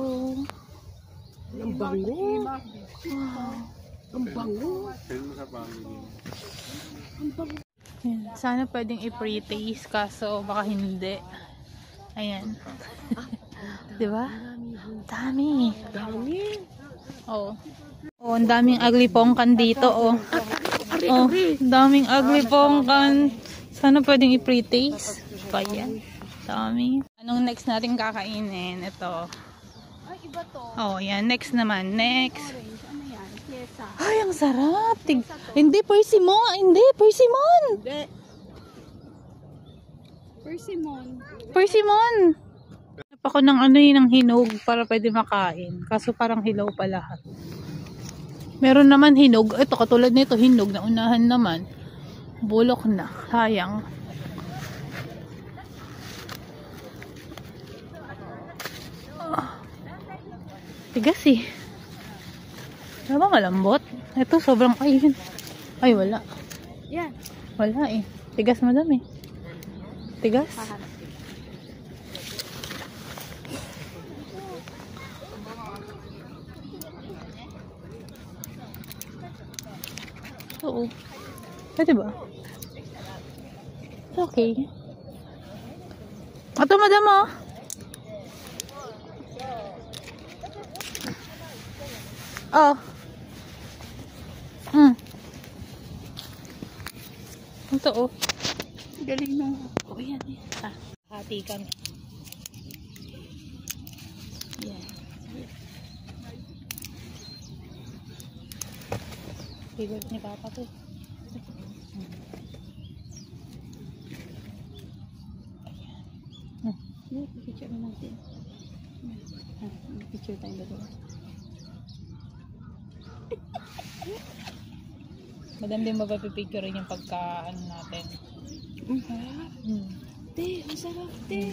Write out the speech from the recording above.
Oh. Ang bango. Ang bango. Ayan. Sana pwedeng i-pre-taste kaso baka hindi. Ayan. Diba? Dami. Dami. Oh. Oh, ang daming ugly pongkan dito, oh. Oh, daming ugly pongkan. Sana pwedeng i-pre-taste. Pa yan. Dami. Anong next natin kakainin? Ito. Ay, iba to. Oh, yan. Next naman. Next. Orange. Ano yan? Fiesta. Ay, ang sarap. Hindi, persimmon. Hindi, persimmon. Hindi. Persimmon. Persimmon. Hanap ako ng ano yun, ng hinog para pwede makain. Kaso parang hilaw pa lahat. Meron naman hinog. Ito, katulad nito, hinog na unahan naman. Bulok na. Sayang. Tigas eh. Wala ba malambot? Ito sobrang ayun. Ay wala. Yan. Wala eh. Tigas madami. Tigas. Oo. Pwede ba? Okay. Ito madam oh. Oh. Ito oh. Galing nung. Oh, yan eh. Hati kami. Yan. Favorite ni Papa to. Ayan. Picture natin. Picture tayo dalawa. Madam din mapapipicture rin yung pagka ano natin. Te, masarap te.